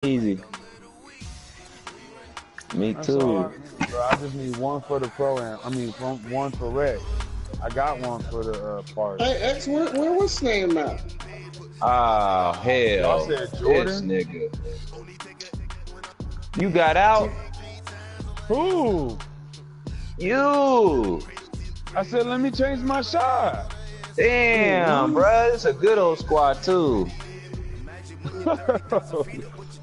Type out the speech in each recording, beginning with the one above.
Easy. Me That's too. all I need, bro. I just need one for the pro-am. I mean, one for rec. I got one for the party. Hey, X, where was name at? Oh, Y'all hell. said This Jordan? nigga. You got out? Who? You. I said, let me change my shot. Damn, bruh. It's a good old squad, too.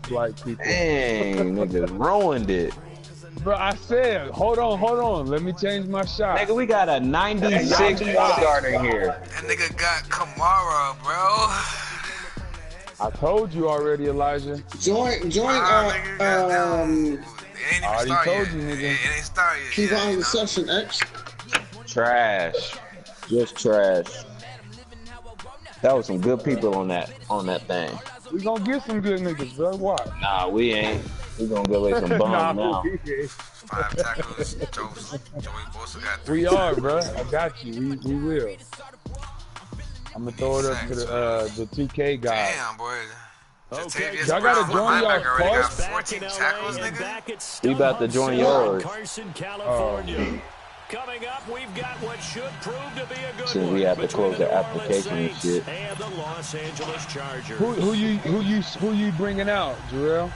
Black people. Dang, nigga. Ruined it. Bro, I said, hold on. Let me change my shot. Nigga, we got a 96 point guard in here. That nigga got Kamara, bro. I told you already, Elijah. Join, Nigga, it ain't even already started told yet. you, nigga. It ain't started yet. keep on you the know? session, X. Trash. Just trash. That was some good people on that thing. We gonna get some good niggas, bro. Watch. Nah, we ain't. We gonna give away some bums now. 5 tackles. Joey Bosa got 3. We are, bro. I got you. We will. I'm gonna throw it up to the 2K guy. Damn, boy. Okay, y'all gotta join y'all already got park. 14 tackles, nigga. We about to join yours. Carson, California. Coming up, we've got what should prove to be a good Since we have to close the application and shit. And the Los Angeles Chargers. Who you bringing out, Jarrell?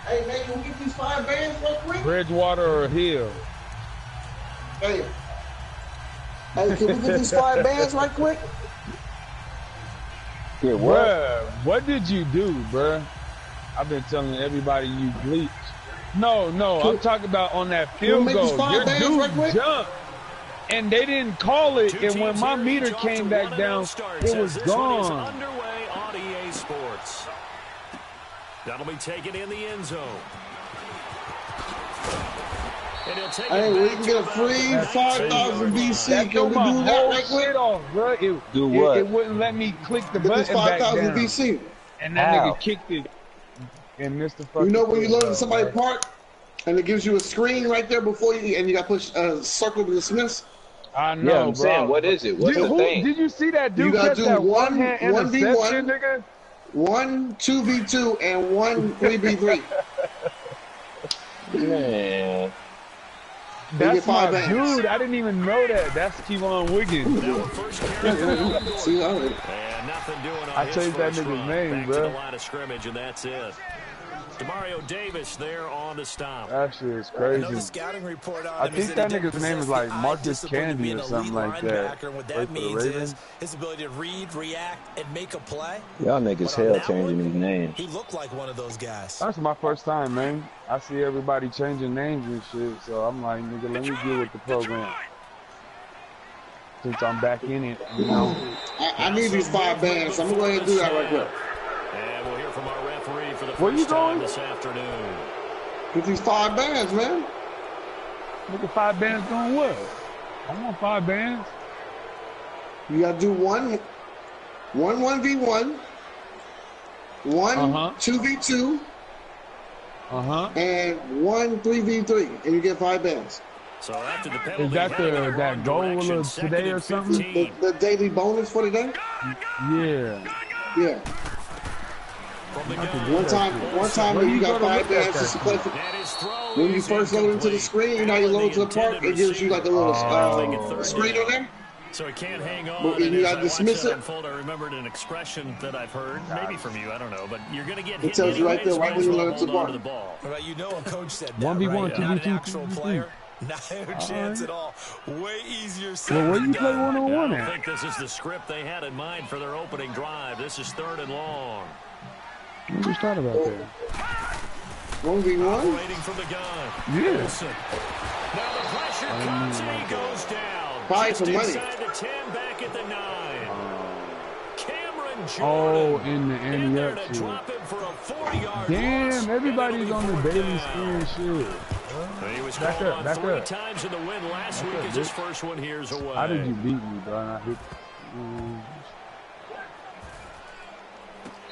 Hey, man, can we get these 5 bands real quick? Bridgewater or Hill? Hey, can we get these 5 bands right quick? Yeah, what? Bruh, what did you do, bruh? I've been telling everybody you bleached. No, I'm talking about on that field goal. Your dude jumped, and they didn't call it. And when my meter came back down, it was gone. Underway on EA Sports. That'll be taken in the end zone. Hey, we can get a free 5,000 BC. That Can we threw my do that whole right quick? shit off, bro. Do what? It wouldn't let me click the Get this button back 5,000 down. BC. And that nigga kicked it and missed the fucking. You know when you field load in somebody's goal, park, and it gives you a screen right there before you, and you got to push circle to dismiss. I know, Yeah, I'm bro. saying, what is it? What's the thing? Did you see that You dude gotta catch do that one hand 1v1, interception, nigga? 1 2v2 and 1 3v3. Man. That's my bands. dude. I didn't even know that. That's Kevon Wiggins. See, already. And nothing doing on I his changed that first nigga's run. name, Back bro. to the line of scrimmage, and that's it. Demario Davis there on the stop. That shit is I know the crazy. scouting report on I him think is that he didn't nigga's name is possess like the eye Marcus discipline to Candy be an or something elite like that. linebacker. And what Play that for the means is Ravens. his ability to read, react, and make a play. Y'all niggas But on hell that changing one, these names. He looked like one of those guys. That's my first time, man. I see everybody changing names and shit, so I'm like, nigga, let me get with the program. Since I'm back in it, you know. I need these 5 bands, so I'm going to go ahead and do that right quick. And we'll hear from our referee for the Where you first time going? this afternoon. Get these 5 bands, man. Nigga, 5 bands doing what? I want 5 bands. You got to do 1 1v1, 1 2v2, and 1 3v3, and you get 5 bands. So after the penalty, Is that that goal of today or something? The daily bonus for the day? Yeah. Yeah. One time when you got 5 bands just to play for. When you first load into the screen, you know you load to the park, it gives you like a little screen on there. So it can't hang on. But you gotta dismiss it. Unfold, I remembered an expression that I've heard, maybe from you, I don't know, but you're going to get hit. It tells you right there, right when you load into the ball. All right, you know a coach said that, 1v1, right? 2v2, Not an actual 2v2. player. Not a chance at all. Way easier said Well, where than you play done. one-on-one I at? think this is the script they had in mind for their opening drive. This is 3rd and long. What you thought about that? 1v1? Operating from the gun. Yeah. Wilson. Now the pressure comes and he goes down. Probably Just for money. inside the 10, back at the 9. Cameron Jordan. Oh, in the in there up to shit. drop him for a 40-yard Damn, loss, everybody's and on it'll the be daily 4th down. screen shit. He was Back called up, on back 3 up. times in the win last Back week up, as his bitch. first one here's away. How did you beat me, bro? And I hit.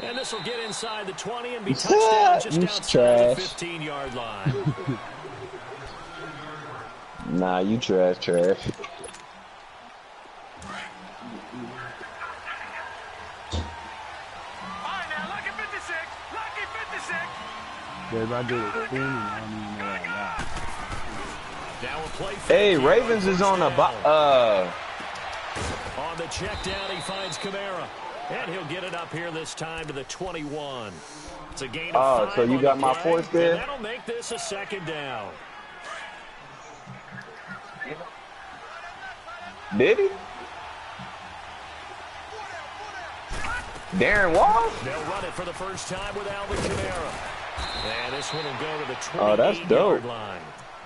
And this will get inside the 20 and be touchdown just You outside the trash. 15-yard line. Nah, you trash. All right, now, lucky 56. Lucky 56. If I did a spin, I don't even know what I got. Hey, Ravens is on the On the check down, he finds Kamara. And he'll get it up here this time to the 21. It's a gain of 5 so you got my fourth there? That'll make this a second down. Did he? Darren Wallace? They'll run it for the first time with Alvin Kamara. And this one will go to the 28-yard Oh, that's dope. line.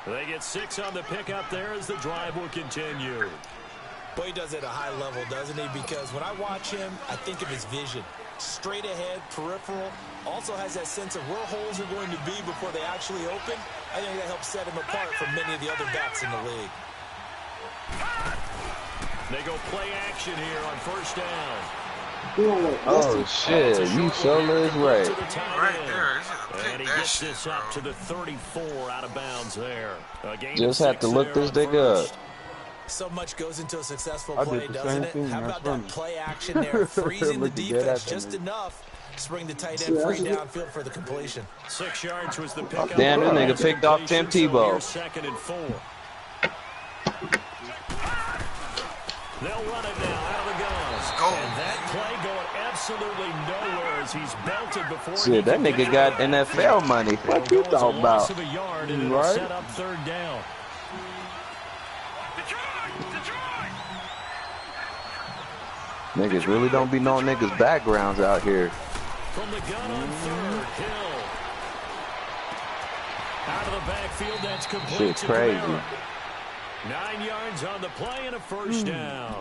They get 6 on the pickup there as the drive will continue. Well, he does it at a high level, doesn't he? Because when I watch him, I think of his vision. Straight ahead, peripheral. Also has that sense of where holes are going to be before they actually open. I think that helps set him apart from many of the other backs in the league. They go play action here on first down. Oh, shit. You sure is right. Right there. And he gets this up to the 34 out of bounds there. Just have to look this thing up. So much goes into a successful I play, did the doesn't same it? thing. How That's about that funny. play action there, freezing the Look at that defense after just me. enough to bring the tight end free downfield for the completion. 6 yards was the pickup. Damn, this nigga picked off Tim Tebow. Second and 4. They'll run it now out of the guns. And that play going absolutely nowhere as he's belted before. Shit, that nigga got NFL money. What you talking about? Of a yard and it'll Right? set up third down. Niggas really don't be knowing niggas' backgrounds out here. From the gun on third, Hill. Out of the backfield, that's complete. Shit to crazy. Kamara. 9 yards on the play and a first down.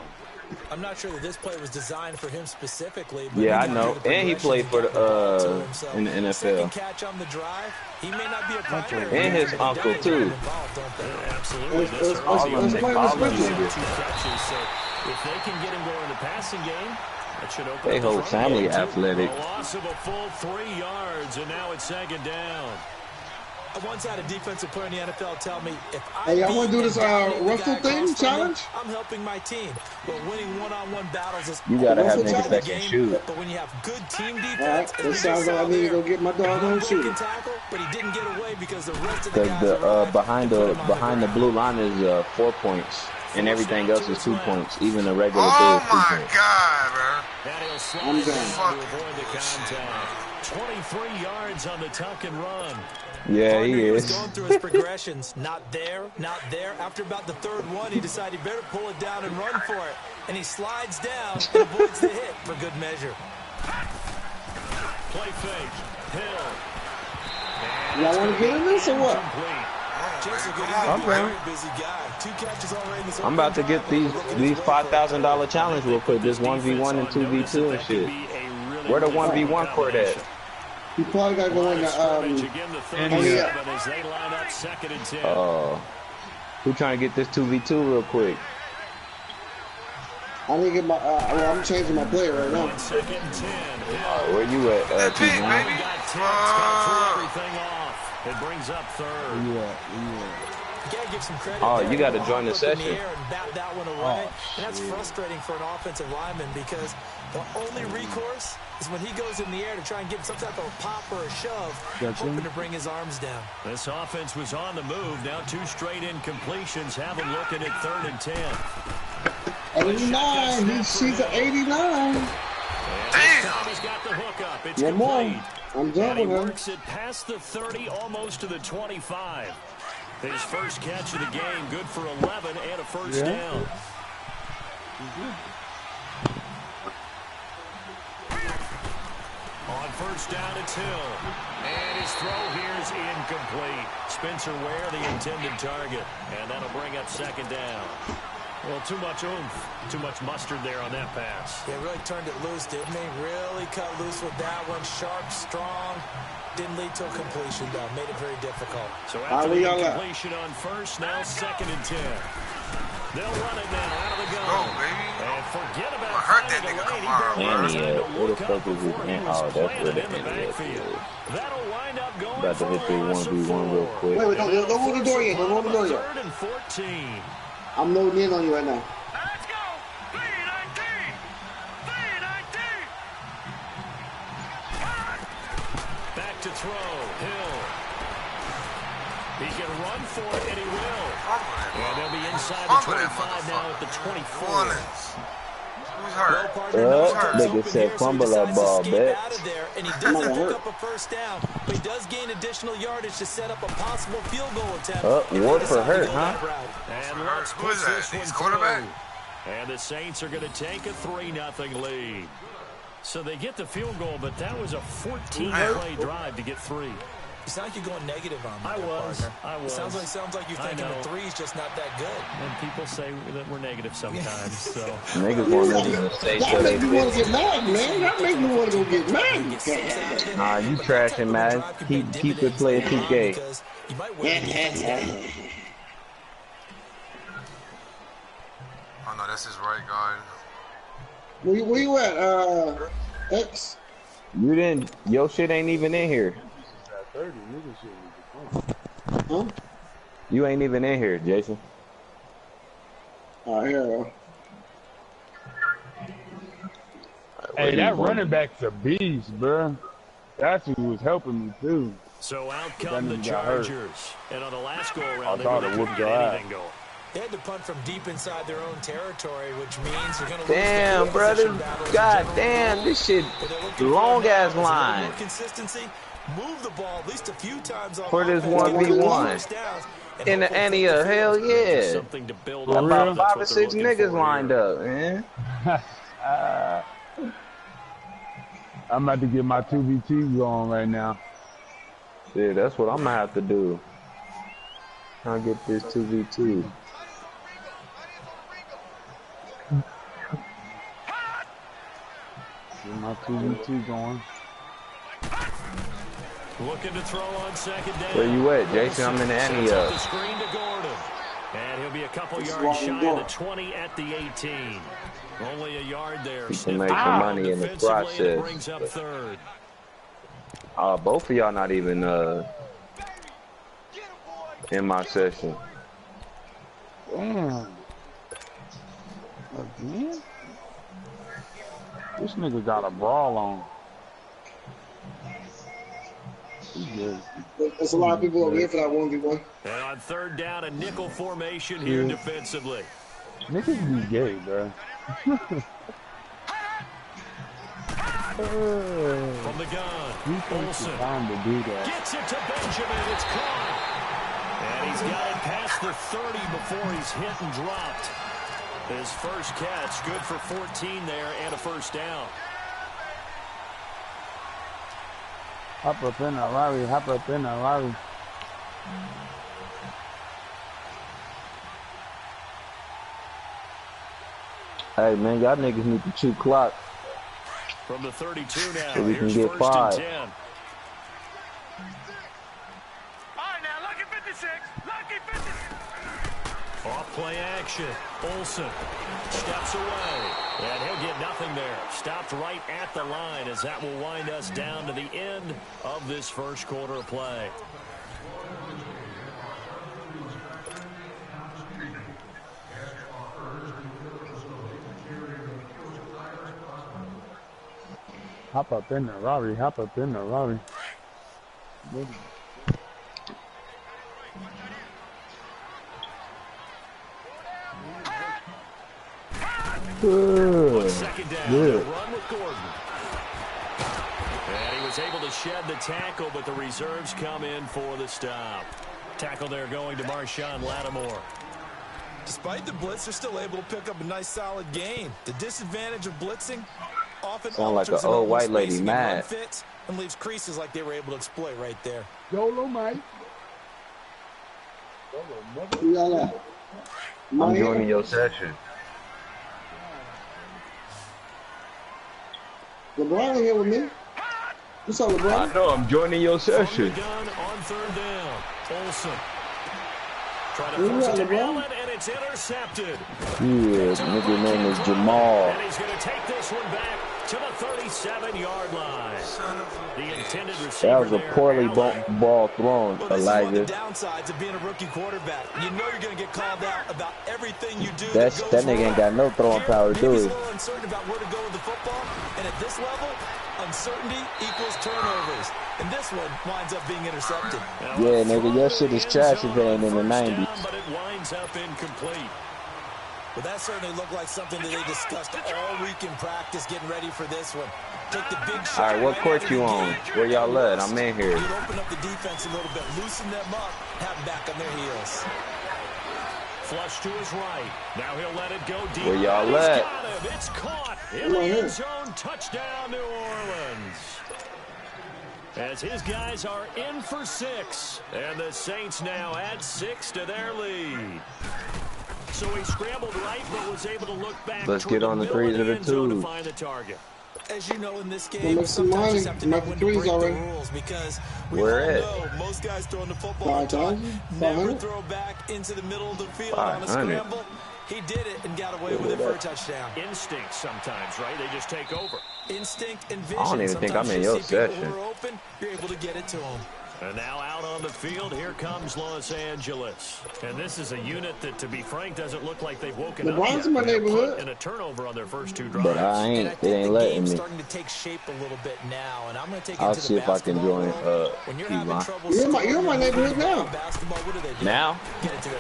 I'm not sure that this play was designed for him specifically. But Yeah, I know. And he played for the in the NFL. Second catch on the drive. He may not be a primary. And his uncle too. Absolutely. That's all of them early. niggas, all of them Two niggas. catches, so if they can get him going in the passing game, that should open They up the whole run family game, too. athletic. A loss of a full 3 yards, and now it's second down. I once had a defensive player in the NFL tell me, if I Hey, y'all want to do this Russell Russell thing challenge? I'm helping my team. But winning one-on-one battles is You gotta have Russell niggas that can shoot. But when you have good team All defense, right, that sounds like I need to go get my dog on shooting. tackle, but he didn't get away because the rest of the Because guys the arrived behind to put the him on behind the ground. blue line is 4 points, and everything else is 2 points. Even the regular Oh day is 2 my points. God, bro. And he'll slide I'm down done. to Fuck. avoid the contact. 23 yards on the tuck and run. Yeah, he He was is. going through his progressions. Not there, not there. After about the third one, he decided he better pull it down and run for it. And he slides down and avoids the hit for good measure. Play fake. Hill. Y'all want to get in this or what? Complete. Jason, good. I'm He's a down. very busy guy. 2 catches already in this I'm about to get these $5,000 challenge real quick. This 1v1 and 2v2 and shit. Where the 1v1 court at? You probably got to go in the Again, the yeah. 37 as they line up second and 10. Who trying to get this 2v2 real quick? I need to get my. Well, I'm changing my player right now. Second and 10. Where you at, That pig, T-Man? baby. We got 10. Got to everything off. It brings up third. Yeah. You gotta give some credit. Oh, there. you gotta He join the up in session. air and bat that one away. And that's frustrating for an offensive lineman because the only recourse is when he goes in the air to try and get some type of a pop or a shove, hoping to bring his arms down. This offense was on the move. Now 2 straight incompletions have them looking at third and 10. 89. She's an 89. Damn. He's got the hook up. It's One more. complete. I'm done And he with him. works it past the 30, almost to the 25. His first catch of the game, good for 11 and a first down. On first down, it's Hill. And his throw here is incomplete. Spencer Ware, the intended target. And that'll bring up second down. Well, too much oomph, too much mustard there on that pass. Yeah, really turned it loose, didn't he? Really cut loose with that one. Sharp, strong. Didn't lead to a completion, though. Made it very difficult. So after we the all at? incompletion on first, now second and 10. They'll run it now out of the gun. Go, baby. And forget about I'ma hurt that finding nigga the lane. He tomorrow, barely bro. has time to Where the look fuck up is his before he man? was Oh, that's where planted the in the end is. backfield. That'll wind up going About to for hit a the loss of 1v1 real 4. quick. Wait, don't hold the door yet. Don't hold the door yet. Third and 14. I'm loading in on you right now. Let's go. Back to throw. Hill. He can run for it, and he will. And they'll be inside the 25 now at the 24. Who's hurt? Nigga said fumble that ball, bitch. And he doesn't pick up a first down, but he does gain additional yardage to set up a possible field goal attempt. Ward for hurt, huh? And let's push this one through. And the Saints are going to take a 3-0 lead. So they get the field goal, but that was a 14-play drive to get 3. It's not like you're going negative on me. I was. Sounds like you're thinking the 3's just not that good. And people say that we're negative sometimes. So niggas want to say so they make me want to get mad, man. That make me want to go get mad. Nah, you trashing, man. Keep it playing 2K. Oh no, that's his right guard. Where you at, X? You didn't. Your shit ain't even in here. Huh? You ain't even in here, Jason. Here. Hey, that running back's a beast, bro. That's who was helping me too. So out come the Chargers, and on the last go around, I thought it would go out. They had to punt from deep inside their own territory, which means they're going to lose. Damn, brother. God damn, this shit long ass line. Consistency, move the ball at least a few times for this 1v1 in the Ania. Hell yeah. Something to build on. About 5 or 6 niggas lined up, man. I'm about to get my 2v2 going right now. Yeah, that's what I'm gonna have to do. I'll get this 2v2. Get my 2v2 going. Looking to throw on second down. Where you at, Jason? I'm in the Ania. The screen to Gordon. And he'll be a couple yards shy of the 20 at the 18. Only a yard there. You can make some money in the process. Brings up third. Both of y'all not even in my session. Damn. Again? This nigga got a brawl on. There's a lot of people over here for that 1v1. And on third down, a nickel formation here defensively. Niggas be gay, bro. From the gun, Olsen gets it to Benjamin. It's caught. And he's got it past the 30 before he's hit and dropped. His first catch, good for 14 there and a first down. Hop up in a lorry, hop up in a lorry. Hey, man, y'all niggas need to chew clock. From the 32 now, so we can here's get 5. 10. All right, now, lucky 56, lucky 56. Off play action. Olsen steps away. And he'll get nothing there. Stopped right at the line as that will wind us down to the end of this first quarter of play. Hop up in the lorry, hop up in the lorry. Second down, the run with Gordon. And he was able to shed the tackle, but the reserves come in for the stop. Tackle there going to Marshawn Lattimore. Despite the blitz, they're still able to pick up a nice, solid gain. The disadvantage of blitzing often sound like an old white lady mad. And leaves creases like they were able to exploit right there. YOLO, Mike. I'm joining your session. LeBron here with me. What's up, LeBron? I know, I'm joining your session. Gun on third down. Olsen. Trying to force it to Allen, and it's intercepted. Yeah, nigga name is Jamal. And he's going to take this one back to the 37-yard line. The intended receiver. That was a poorly ball thrown, Well, this is one of the Elijah. downsides of being a rookie quarterback. You know you're going to get called out about everything you do. That nigga ain't got no throwing power, do Maybe he's he? a little uncertain about where to go with the football, and at this level, uncertainty equals turnovers. And this one winds up being intercepted. Yeah, nigga, your shit is trash if it ain't in the 90s. But it winds up incomplete. Well, that certainly looked like something that they discussed all week in practice, getting ready for this one. Take the big shot. All right, what court you on? Where y'all at? I'm in here. You'll open up the defense a little bit, loosen them up, have them back on their heels. Flush to his right. Now he'll let it go deep. Where y'all at? It's caught in the end zone. Touchdown, New Orleans. As his guys are in for 6. And the Saints now add 6 to their lead. So he scrambled right, but was able to look back. Let's get on the 3s or the 2s. To find the target. As you know, in this game, sometimes you just have to know when to break the rules, because we all know most guys throwing the football on top never throw back into the middle of the field on a scramble. He did it and got away with it for a touchdown. Instinct sometimes, right? They just take over. Instinct and vision. I don't even think I'm in your session. Open, you're able to get it to them. And now out on the field, here comes Los Angeles. And this is a unit that, to be frank, doesn't look like they've woken up yet. In my neighborhood. And a turnover on their first 2 drives. But I ain't. It ain't letting me. Starting to take shape a little bit now, and I'm going to take I'll see if I can join. You're in my neighborhood now. Now?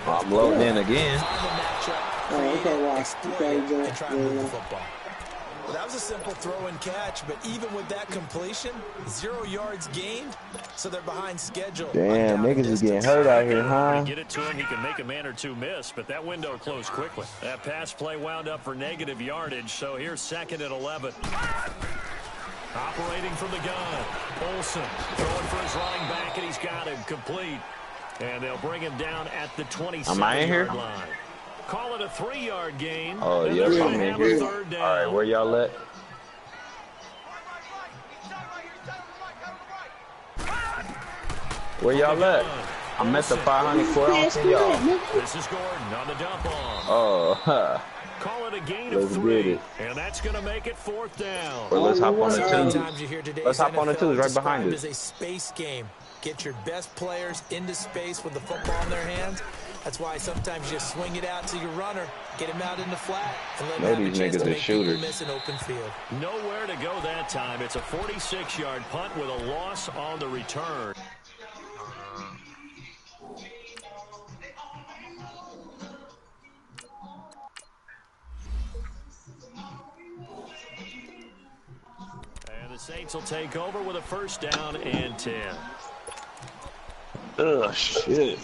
I'm loading in again. Oh, okay, football. Well, that was a simple throw and catch, but even with that completion, 0 yards gained, so they're behind schedule. Damn, niggas is getting hurt out here, huh? Get it to him, he can make a man or 2 miss, but that window closed quickly. That pass play wound up for negative yardage, so here's 2nd and 11. Operating from the gun, Olsen throwing for his running back, and he's got him complete. And they'll bring him down at the 27-yard line. Call it a 3-yard gain. Oh, yes, I'm in here. All right, where y'all at? Where y'all at? I'm at the 500 court. Y'all. This is Gordon on the dump off. Oh, Call it a gain of 3, and that's going to make it 4th down. Well, let's hop on the 2s. Let's hop on the 2s right behind us. It's a space game. Get your best players into space with the football in their hands. That's why sometimes you just swing it out to your runner, get him out in the flat, and let him have a chance to make people miss an open field. Nowhere to go that time. It's a 46-yard punt with a loss on the return. And the Saints will take over with a 1st down and 10. Ugh, shit.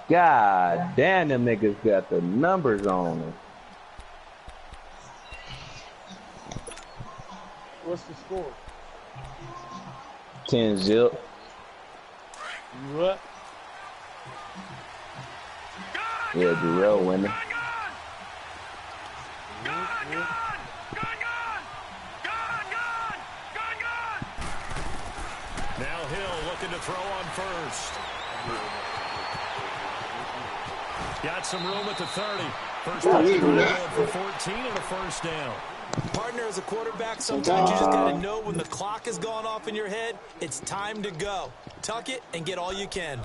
God damn, them niggas got the numbers on them. What's the score? 10-0. What? Yeah, Darrell winning. Now Hill looking to throw on 1st. Got some room at the 30. First down for 14 and a 1st down. Partner, as a quarterback, sometimes you just got to know when the clock has gone off in your head, it's time to go. Tuck it and get all you can.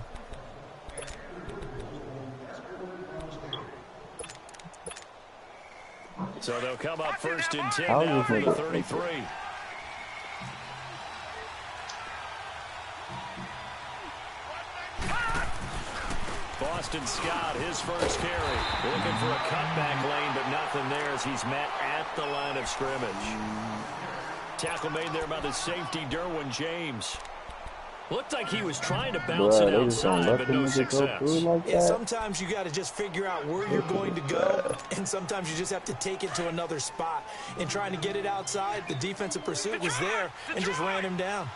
So they'll come up 1st and 10 now from the 33. Boston Scott, his first carry. Looking for a cutback lane, but nothing there as he's met at the line of scrimmage. Tackle made there by the safety, Derwin James. Looked like he was trying to bounce it outside, but no success. Yeah, sometimes you got to just figure out where you're going to go, and sometimes you just have to take it to another spot. In trying to get it outside, the defensive pursuit was there and just ran him down.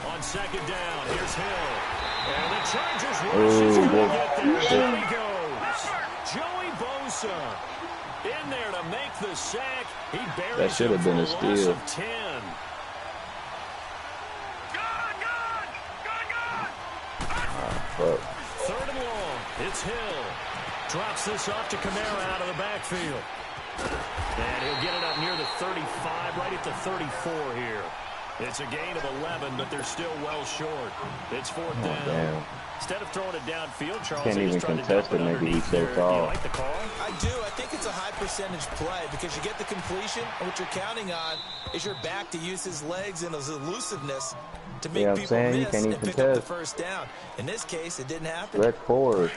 On 2nd down, here's Hill. And the Chargers rush is going to get there. Down he goes. Joey Bosa in there to make the sack. He buries that should have been a steal. 10. It's Hill. Drops this off to Kamara out of the backfield. And he'll get it up near the 35, right at the 34 here. It's a gain of 11, but they're still well short. It's fourth down. Damn. Instead of throwing it downfield, Charles, Can't even contest it. Maybe he's so tall. Do you like the call? I do. I think it's a high percentage play because you get the completion, and what you're counting on is your back to use his legs and his elusiveness to make people miss and pick up the first down. In this case, it didn't happen. Red forward.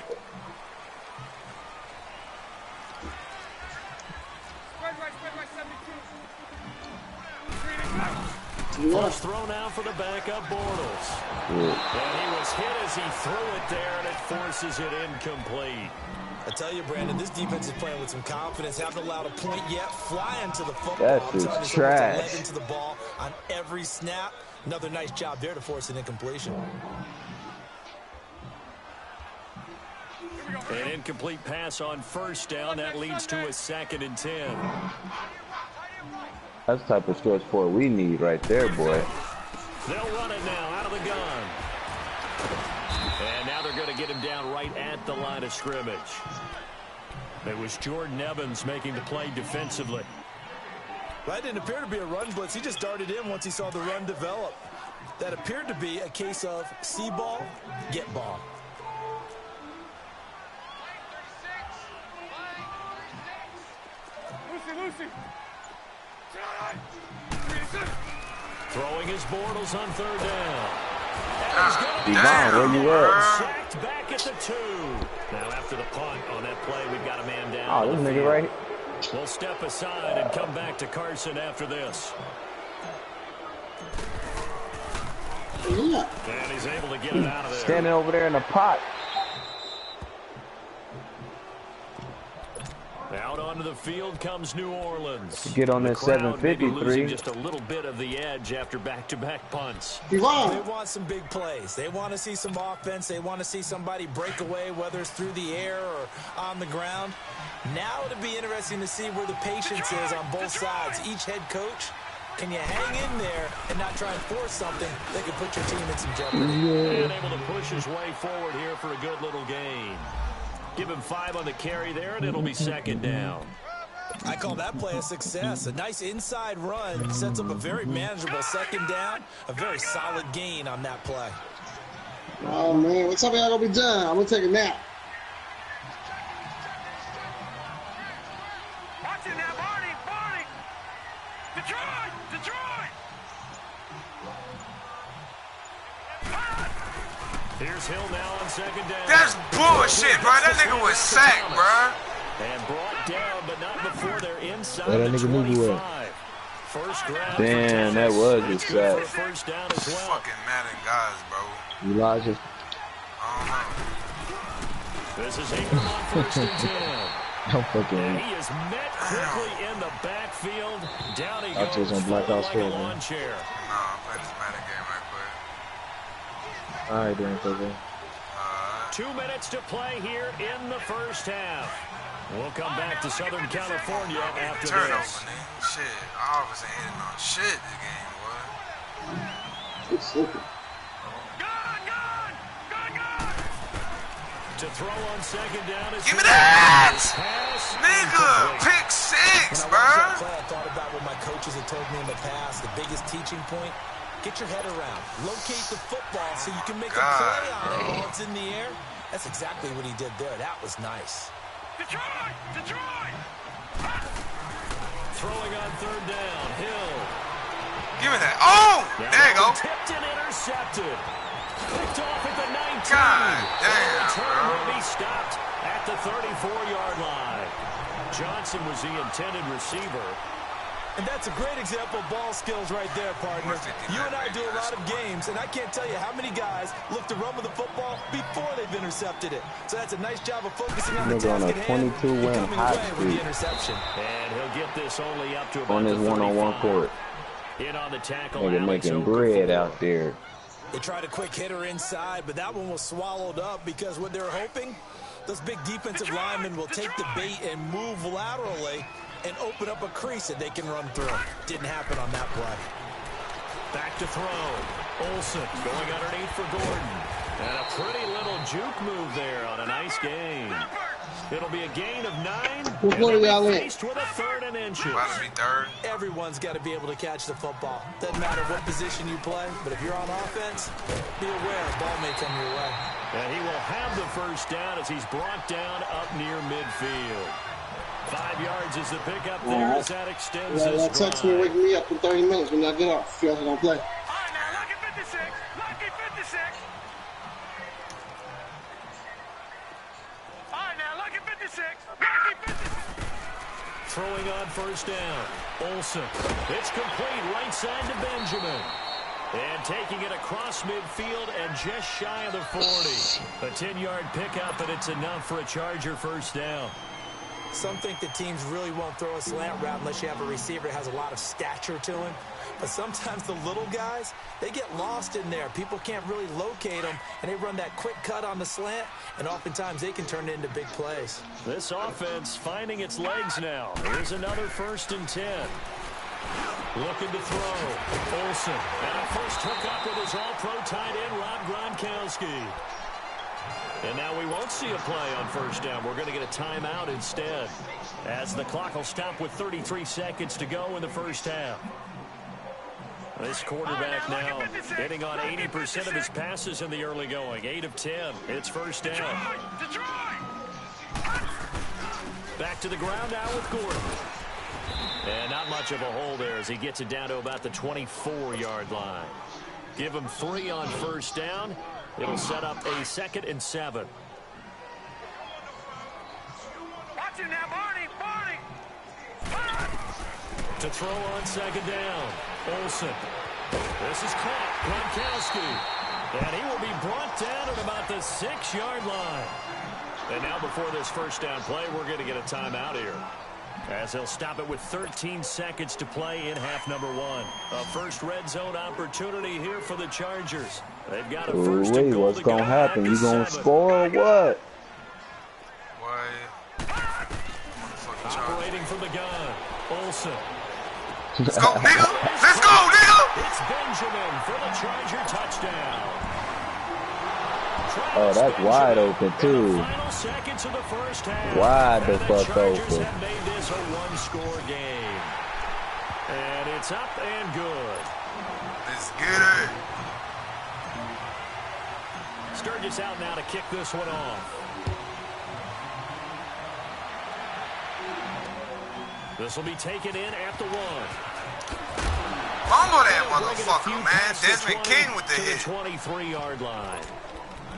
First throw now for the backup Bortles. And he was hit as he threw it there, and it forces it incomplete. I tell you, Brandon, this defense is playing with some confidence. Haven't allowed a point yet. Flying to the football. That's trash. Led into the ball on every snap. Another nice job there to force an incompletion. An incomplete pass on first down. That leads to a 2nd and 10. That's the type of stretch for we need right there, boy. They'll run it now out of the gun. And now they're going to get him down right at the line of scrimmage. It was Jordan Evans making the play defensively. That didn't appear to be a run blitz. He just darted in once he saw the run develop. That appeared to be a case of see ball, get ball. Lucy. Throwing his Bortles on third down. Devon, where you at? Sacked back at the 2. Now after the punt on that play, we've got a man down. Oh, this nigga right here. We'll step aside and come back to Carson after this. And he's able to get it out of there. Standing over there in the pot. Out onto the field comes New Orleans. Get on this 753. Just a little bit of the edge after back-to-back punts. They want some big plays. They want to see some offense. They want to see somebody break away, whether it's through the air or on the ground. Now it'll be interesting to see where the patience is on both sides. Each head coach, can you hang in there and not try and force something that could put your team in some jeopardy? And able to push his way forward here for a good little gain. Give him 5 on the carry there, and it'll be 2nd down. I call that play a success. A nice inside run sets up a very manageable 2nd down. A very solid gain on that play. Oh, man. What's up, y'all going to be done? I'm going to take a nap. Watch it now, Barney. Detroit. Here's Hill now on 2nd down. That's bullshit, bro. That nigga was sacked, bro. And brought down, but not before they're inside Where that the nigga move 25. First ground. Damn, that was a sack. First down as well. Fucking Madden guys, bro. Elijah. I don't know. This is Ingram on 1st and 10. I'm fucking. And he is met quickly in the backfield. Down he I goes, was on Blackout like Square, a man. lawn chair. Nah, play this Madden game right quick. Alright, then, Coco. 2 minutes to play here in the first half. We'll come back to Southern California after Turnover, this. nigga. Shit, I wasn't hitting on shit this game, boy. It's slippery. To throw on 2nd down is Give me that! pass. Nigga, pick 6, bro. I thought about what my coaches had told me in the past. The biggest teaching point, get your head around. Locate the football so you can make a play on it while it's in the air. That's exactly what he did there. That was nice. Detroit! Throwing on 3rd down, Hill. Give me that. Oh, Now there you go. Tipped and intercepted. Picked off at the 19. God damn, Return bro. will be stopped at the 34-yard line. Johnson was the intended receiver. And that's a great example of ball skills right there, partner. You and I do a lot of games, and I can't tell you how many guys look to run with the football before they've intercepted it. So that's a nice job of focusing on the task at hand. 22-win hot With the streak interception. And he'll get this only up to about on his the one-on-one 35. court. In on the tackle. Nigga Alex making Okafor. bread out there. They tried a quick hitter inside, but that one was swallowed up because what they're hoping, those big defensive linemen will take the bait and move laterally and open up a crease that they can run through. Didn't happen on that play. Back to throw. Olsen going underneath for Gordon. And a pretty little juke move there on a nice game. It'll be a gain of 9. What quarter y'all in? Faced with a 3rd and inches. About to be 3rd. Everyone's got to be able to catch the football. Doesn't matter what position you play, but if you're on offense, be aware, ball may come your way. And he will have the first down as he's brought down up near midfield. 5 yards is the pickup there as that extends this drive. Text me, wake me up in 30 minutes when I get off. If y'all gonna play. All right, now, lucky 56. Lucky 56. All right, now, lucky 56. Lucky 56. Throwing on first down. Olsen. It's complete right side to Benjamin. And taking it across midfield and just shy of the 40. A 10-yard pickup, and it's enough for a Charger first down. Some think the teams really won't throw a slant route unless you have a receiver that has a lot of stature to him. But sometimes the little guys, they get lost in there. People can't really locate them, and they run that quick cut on the slant, and oftentimes they can turn it into big plays. This offense finding its legs now. Here's another 1st and 10. Looking to throw. Olsen. And a first hookup with his all-pro tight end, Rob Gronkowski. And now we won't see a play on first down. We're going to get a timeout instead, as the clock will stop with 33 seconds to go in the first half. This quarterback now hitting on 80% of his passes in the early going. 8 of 10. It's first down. Back to the ground now with Gordon. And not much of a hole there as he gets it down to about the 24-yard line. Give him 3 on first down. It'll set up a 2nd and 7. Watch him now, Barney. To throw on 2nd down. Olsen. This is caught. Gronkowski. And he will be brought down at about the 6-yard line. And now before this first down play, we're going to get a timeout here, as they'll stop it with 13 seconds to play in half number 1. A first red zone opportunity here for the Chargers. They've got a first and goal. What's going to happen? You going to score or what? Operating from the gun. Olsen. Let's go, nigga. Let's go, nigga. It's Benjamin for the Charger touchdown. Oh, that's wide open, too. Final seconds of the first half. Wide the fuck Chargers open. have made this a 1-score game. And it's up and good. Let's get it. Sturgis out now to kick this one off. This will be taken in at the 1. Fumble that motherfucker, man. Desmond King with the hit. 23-yard line.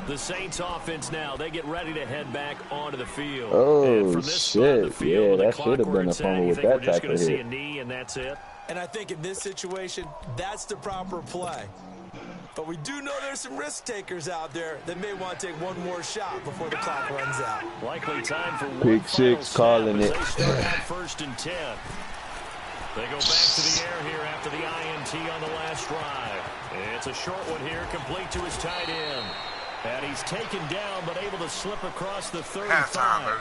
The Saints offense now, they get ready to head back onto the field. Oh, shit. Yeah, that should have been a fumble with that type of hit. We're just going to see a knee, and that's it. And I think in this situation, that's the proper play. But we do know there's some risk takers out there that may want to take one more shot before the clock runs out. Likely time for one Pick 6 calling it. They start out 1st and 10. They go back to the air here after the INT on the last drive. It's a short one here, complete to his tight end. And he's taken down, but able to slip across the 35.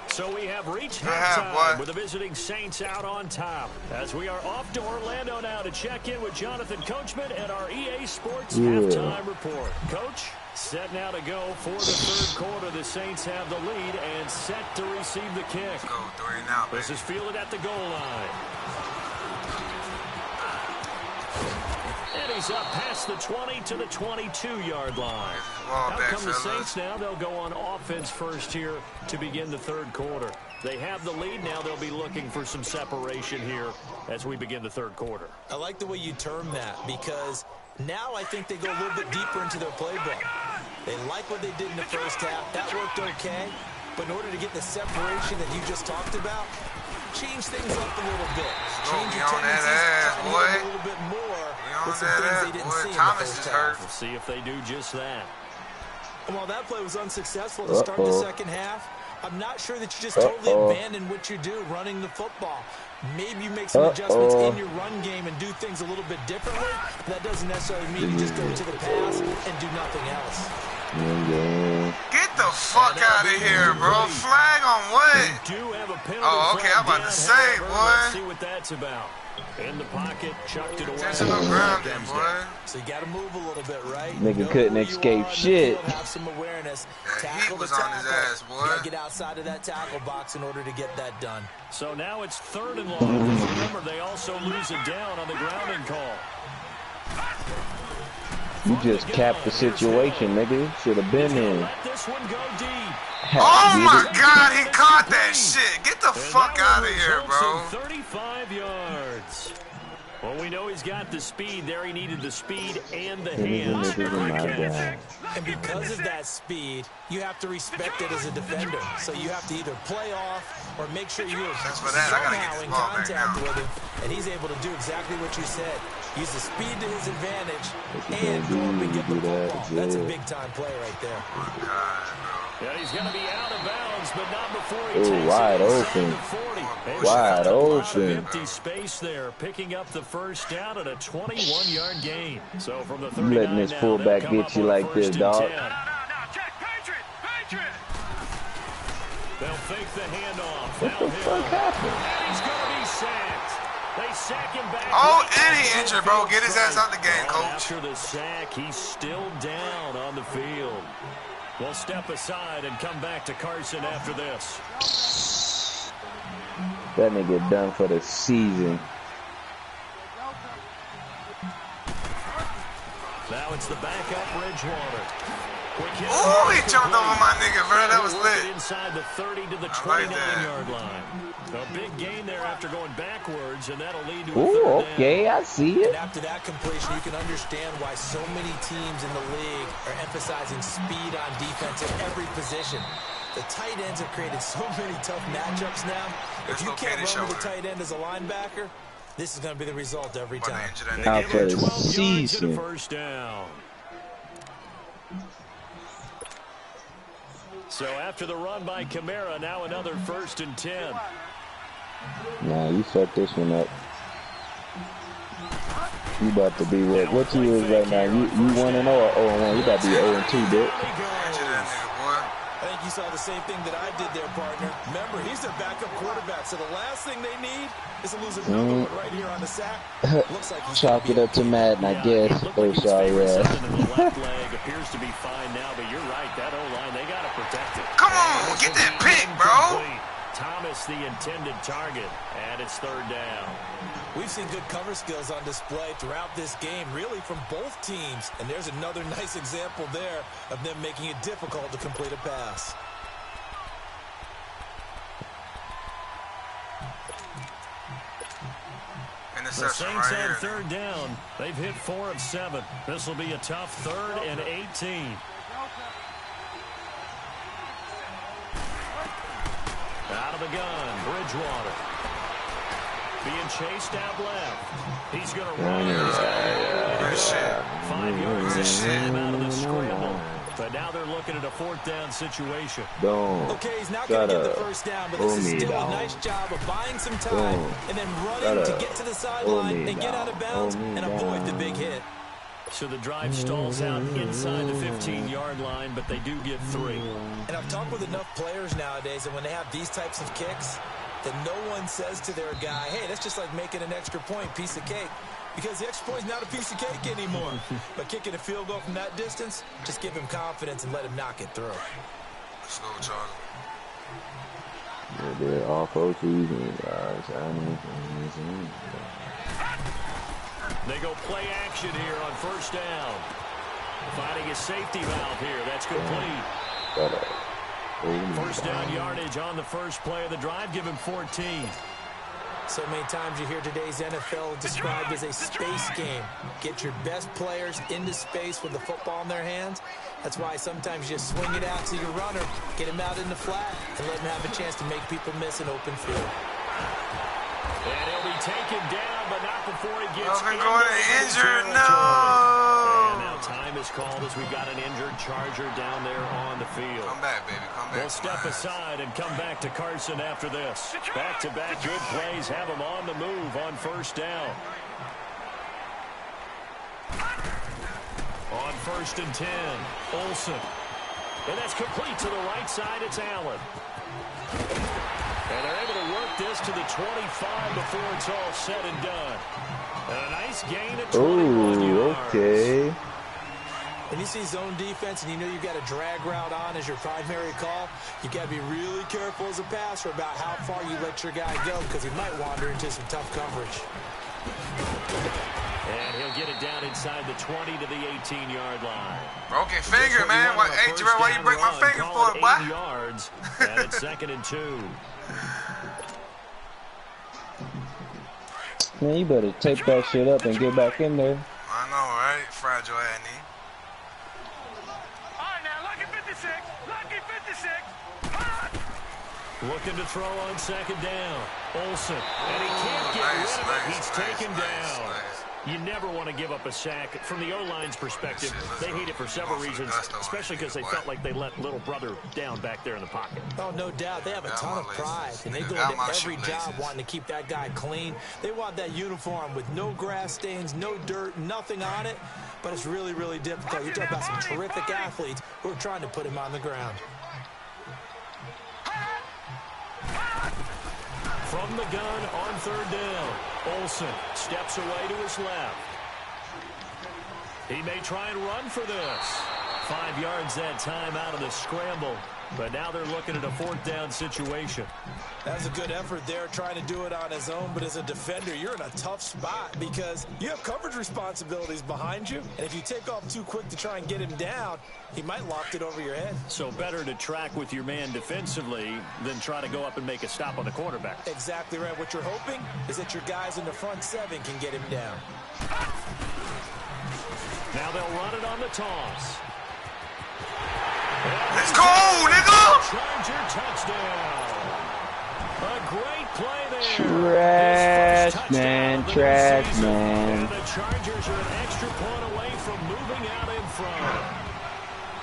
So we have reached halftime with the visiting Saints out on top, as we are off to Orlando now to check in with Jonathan Coachman and our EA Sports halftime report. Coach, set now to go for the 3rd quarter. The Saints have the lead and set to receive the kick. Let's go 3 now, baby. This is fielded at the goal line. And he's up past the 20 to the 22-yard line. Out come the Saints now. They'll go on offense first here to begin the 3rd quarter. They have the lead now. They'll be looking for some separation here as we begin the 3rd quarter. I like the way you term that, because now I think they go a little bit deeper into their playbook. They like what they did in the first half. That worked okay. But in order to get the separation that you just talked about, change things up a little bit. Change your tendencies, a little bit more with some things they didn't see in the first half. We'll see if they do just that. And while that play was unsuccessful to start the second half, I'm not sure that you just totally abandon what you do running the football. Maybe you make some adjustments in your run game and do things a little bit differently. That doesn't necessarily mean you just go to the pass and do nothing else. Get the fuck out of here, bro. Flag on what? Oh, okay. I'm about to say, boy. Let's see what that's about. In the pocket, chucked it away. Intentional grounding, boy. So you got to move a little bit, right? Nigga couldn't escape shit. Have some awareness. Yeah, he was on his ass, boy. You got to get outside of that tackle box in order to get that done. So now it's 3rd and long. Remember, they also lose it down on the grounding call. You just capped the situation, nigga. Should have been in. Let this one go deep. Oh my God, he caught that shit. Get the fuck out of here, bro. 35 yards. Well, we know he's got the speed there. He needed the speed and the hands. And because of that speed, you have to respect it as a defender. So you have to either play off or make sure you're somehow in contact with him. And he's able to do exactly what you said. Use the speed to his advantage and go up and get the football. That's a big-time play right there. Yeah, he's going to be out of bounds, but not before he takes wide it open. 40. Wide open. Empty space there, picking up the first down at a 21-yard gain. So from the 39 You letting this fullback get you like this, dog. They'll fake the handoff. What the fuck happened? And he's going to be sacked. They sack him back. Oh, and he injured, bro. Get his ass out the game, coach. After the sack, he's still down on the field. We'll step aside and come back to Carson after this. That nigga done for the season. Now it's the backup Bridgewater. Oh, he jumped over my nigga, bro. That was lit. Inside the 30 to the 29-yard line. A big gain there after going backwards, and that'll lead to a third down. Okay, I see it. And after that completion, you can understand why so many teams in the league are emphasizing speed on defense at every position. The tight ends have created so many tough matchups now. If you can't run with a tight end as a linebacker, this is going to be the result every time. Out for the season. First down. So after the run by Kamara, now another 1st and 10. Nah, you fucked this one up. You about to be what you is right now? You 1-0 or 0-1? You about to be 0-2, bitch. I think you saw the same thing that I did there, partner. Remember, he's their backup quarterback, so the last thing they need is to lose another one right here on the sack. Looks like he's chalk it up to Madden, I guess. Oh, sorry, yeah. The left leg appears to be fine now, but you're right. That O-line, they got to protect it. Come on, get that pick, bro. Thomas, the intended target, and it's 3rd down. We've seen good cover skills on display throughout this game, really from both teams. And there's another nice example there of them making it difficult to complete a pass. The Saints have 3rd down. They've hit 4 of 7. This will be a tough 3rd and 18. Out of the gun, Bridgewater. Being chased out left. He's going to run. Good shit. 5 yards out of the scramble. But now they're looking at a 4th down situation. Okay, he's not going to get the first down, but this is still a nice job of buying some time and then running to get to the sideline and get out of bounds and avoid the big hit. So the drive stalls out inside the 15-yard line, but they do get 3. And I've talked with enough players nowadays that when they have these types of kicks, that no one says to their guy, hey, that's just like making an extra point, piece of cake. Because the extra point is not a piece of cake anymore. But kicking a field goal from that distance, just give him confidence and let him knock it through. Let's go, Charlie. They're all 4 seasons. They go play action here on 1st down. Finding a safety valve here. That's complete. 1st down yardage on the first play of the drive. Give him 14. So many times you hear today's NFL described as a space game. Get your best players into space with the football in their hands. That's why sometimes you swing it out to your runner, get him out in the flat, and let him have a chance to make people miss an open field. And he'll be taken down, but not before he gets injured. No. And now time is called as we've got an injured Charger down there on the field. Come back, baby. Come back. We'll step aside and come back to Carson after this. Back-to-back good plays have him on the move on 1st down. On 1st and 10, Olsen. And that's complete to the right side. It's Allen. And they're able to work this to the 25 before it's all said and done. And a nice gain of 21 yards. Okay. When you see zone defense and you know you've got a drag route on as your primary call, you've got to be really careful as a passer about how far you let your guy go because he might wander into some tough coverage. And he'll get it down inside the 20 to the 18-yard line. Broken finger, man. Hey, Jarrell, why you break my finger for it, boy? 8 yards, and it's 2nd and 2. Man, you better tape that shit up and get back in there. I know, right? Fragile ass knee. All right, now, lucky 56. Lucky 56. Looking to throw on 2nd down. Olsen. And he can't get rid of it. He's taken down. You never want to give up a sack. From the O-line's perspective, they hate it for several reasons, especially because they felt like they let little brother down back there in the pocket. Oh, no doubt. They have a ton of pride, and they go into every job wanting to keep that guy clean. They want that uniform with no grass stains, no dirt, nothing on it, but it's really, really difficult. You're talking about some terrific athletes who are trying to put him on the ground. From the gun on 3rd down. Olsen steps away to his left. He may try and run for this. 5 yards that time out of the scramble. But now they're looking at a 4th down situation. That was a good effort there, trying to do it on his own. But as a defender, you're in a tough spot because you have coverage responsibilities behind you. And if you take off too quick to try and get him down, he might loft it over your head. So better to track with your man defensively than try to go up and make a stop on the quarterback. Exactly right. What you're hoping is that your guys in the front 7 can get him down. Now they'll run it on the toss. Let's go, nigga! Charger touchdown. A great play there. Trash, man. Trash, man. And the Chargers are an extra point away from moving out in front.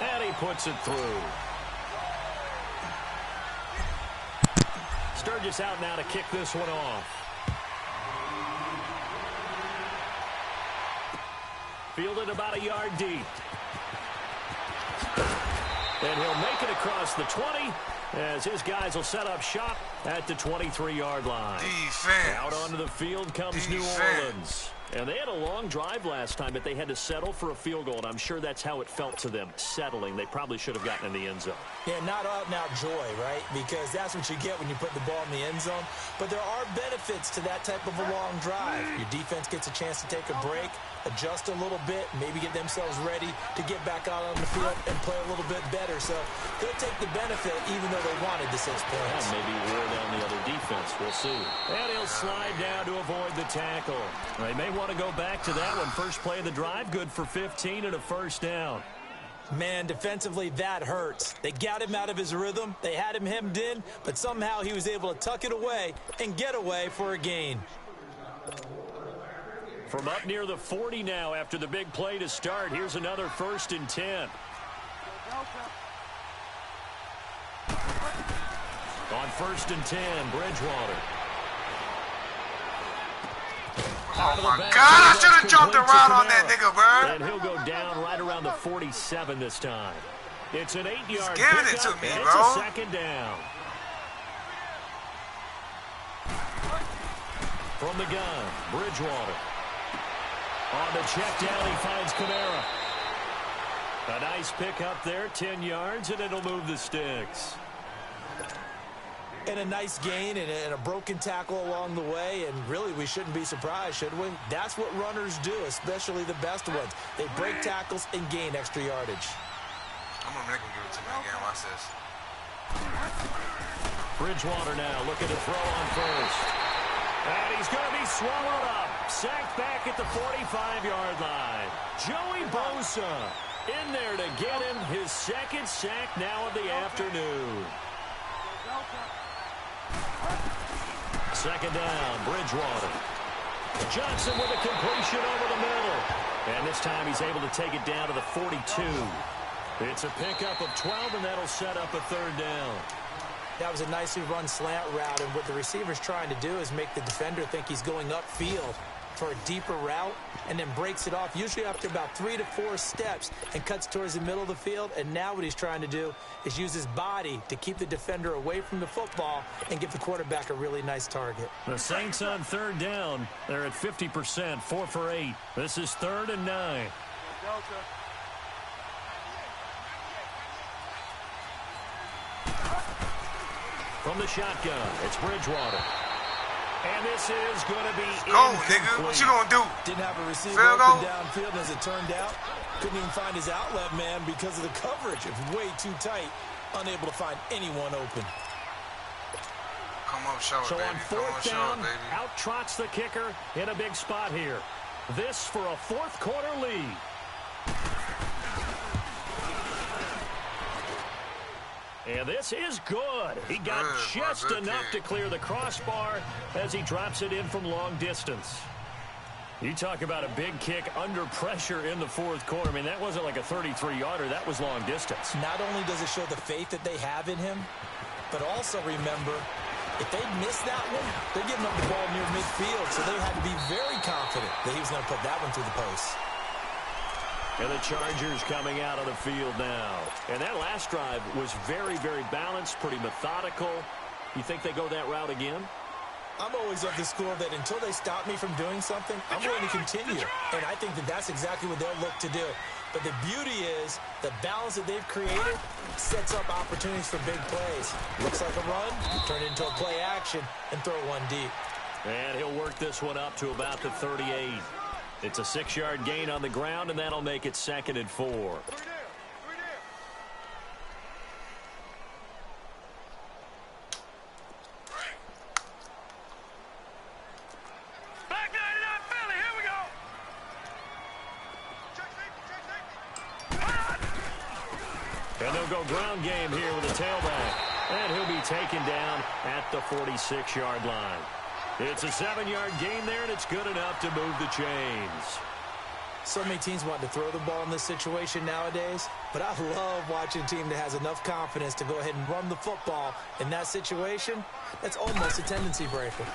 And he puts it through. Sturgis out now to kick this one off. Fielded about a yard deep. And he'll make it across the 20 as his guys will set up shop at the 23-yard line. Defense. Out onto the field comes New Orleans. And they had a long drive last time, but they had to settle for a field goal, and I'm sure that's how it felt to them, settling. They probably should have gotten in the end zone. Yeah, not out-and-out joy, right? Because that's what you get when you put the ball in the end zone. But there are benefits to that type of a long drive. Your defense gets a chance to take a break, adjust a little bit, maybe get themselves ready to get back out on the field and play a little bit better. So they'll take the benefit even though they wanted the 6 points. And maybe wear down the other defense. We'll see. And he'll slide down to avoid the tackle. They may want to go back to that one. First play of the drive, good for 15 and a 1st down. Man, defensively, that hurts. They got him out of his rhythm. They had him hemmed in, but somehow he was able to tuck it away and get away for a gain. From up near the 40 now after the big play to start. Here's another 1st and 10. On 1st and 10, Bridgewater. Oh, my God. I should have jumped around on that nigga, bro. And he'll go down right around the 47 this time. It's an 8-yard He's giving it to me, bro. It's a 2nd down. From the gun, Bridgewater. On the check down, he finds Kamara. A nice pick up there, 10 yards, and it'll move the sticks. And a nice gain and a broken tackle along the way, and really we shouldn't be surprised, should we? That's what runners do, especially the best ones. They break tackles and gain extra yardage. I'm going to make him give it to me again. Watch this. Bridgewater now looking to throw on 1st. And he's going to be swallowed up. Sacked back at the 45-yard line. Joey Bosa in there to get him his 2nd sack now of the afternoon. 2nd down, Bridgewater. Johnson with a completion over the middle. And this time he's able to take it down to the 42. It's a pickup of 12, and that'll set up a 3rd down. That was a nicely run slant route, and what the receiver's trying to do is make the defender think he's going upfield. for a deeper route and then breaks it off, usually after about 3 to 4 steps, and cuts towards the middle of the field. And now what he's trying to do is use his body to keep the defender away from the football and give the quarterback a really nice target. The Saints on third down. They're at 50%, 4 for 8. This is 3rd and 9. From the shotgun, it's Bridgewater. And this is going to be go, nigga. What you gonna do? Didn't have a receiver open downfield, as it turned out. Couldn't even find his outlet man because of the coverage. It was way too tight. Unable to find anyone open. Come up short, so baby. On 4th down, out trots the kicker in a big spot here. This for a 4th quarter lead. And this is good. He got just enough to clear the crossbar as he drops it in from long distance. You talk about a big kick under pressure in the 4th quarter. I mean, that wasn't like a 33-yarder. That was long distance. Not only does it show the faith that they have in him, but also remember, if they miss that one, they're giving up the ball near midfield, so they had to be very confident that he was going to put that one through the post. And the Chargers coming out on the field now. And that last drive was very, very balanced, pretty methodical. You think they go that route again? I'm always of the school that until they stop me from doing something, I'm going to continue. And I think that that's exactly what they'll look to do. But the beauty is the balance that they've created sets up opportunities for big plays. Looks like a run, turn it into a play action, and throw one deep. And he'll work this one up to about the 38. It's a 6-yard gain on the ground, and that'll make it 2nd and 4. Back 99 Philly, here we go. And they'll go ground game here with a tailback. And he'll be taken down at the 46-yard line. It's a 7-yard gain there, and it's good enough to move the chains. So many teams want to throw the ball in this situation nowadays, but I love watching a team that has enough confidence to go ahead and run the football. In that situation, that's almost a tendency breaker.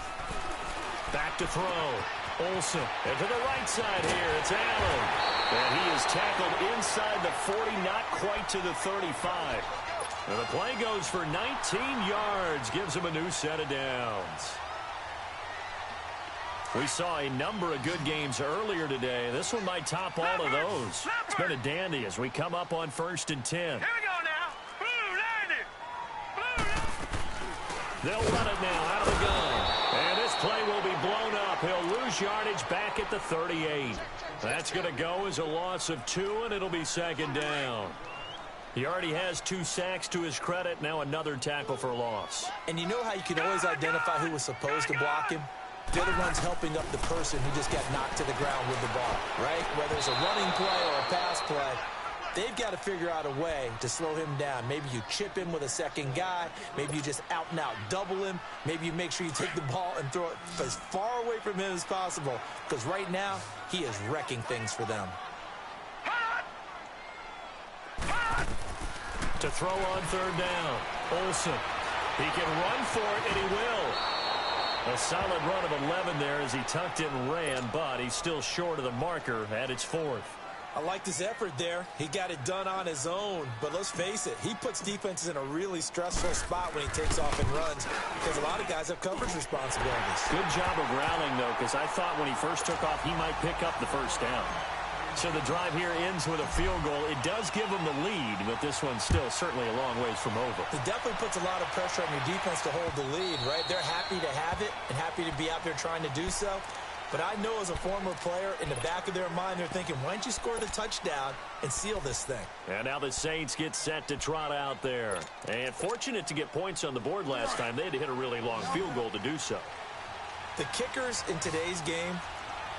Back to throw. Olsen. And to the right side here, it's Allen. And he is tackled inside the 40, not quite to the 35. And the play goes for 19 yards, gives him a new set of downs. We saw a number of good games earlier today. This one might top all of those. It's been a dandy as we come up on 1st and 10. Here we go now. Blue 90. They'll run it now out of the gun. And this play will be blown up. He'll lose yardage back at the 38. That's going to go as a loss of 2, and it'll be 2nd down. He already has 2 sacks to his credit. Now another tackle for a loss. And you know how you can always identify who was supposed to block him? They're the ones helping up the person who just got knocked to the ground with the ball, right? Whether it's a running play or a pass play, they've got to figure out a way to slow him down. Maybe you chip him with a second guy. Maybe you just out and out double him. Maybe you make sure you take the ball and throw it as far away from him as possible, because right now he is wrecking things for them. To throw on 3rd down. Olsen. He can run for it, and he will. A solid run of 11 there as he tucked it and ran, but he's still short of the marker at its 4th. I liked his effort there. He got it done on his own. But let's face it, he puts defenses in a really stressful spot when he takes off and runs, because a lot of guys have coverage responsibilities. Good job of rallying, though, because I thought when he first took off, he might pick up the 1st down. So the drive here ends with a field goal. It does give them the lead, but this one's still certainly a long ways from over. It definitely puts a lot of pressure on your defense to hold the lead, right? They're happy to have it and happy to be out there trying to do so. But I know as a former player, in the back of their mind, they're thinking, why don't you score the touchdown and seal this thing? And now the Saints get set to trot out there. And fortunate to get points on the board last time. They had to hit a really long field goal to do so. The kickers in today's game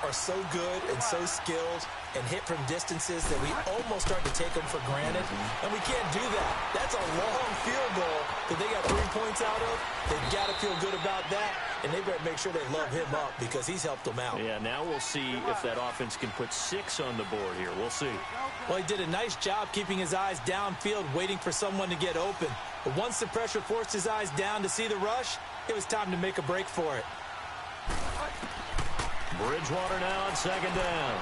are so good and so skilled and hit from distances that we almost start to take them for granted. And we can't do that. That's a long field goal that they got 3 points out of. They've got to feel good about that, and they better make sure they love him up because he's helped them out. Yeah, now we'll see if that offense can put 6 on the board here. We'll see. Well, he did a nice job keeping his eyes downfield, waiting for someone to get open. But once the pressure forced his eyes down to see the rush, it was time to make a break for it. Bridgewater now on second down.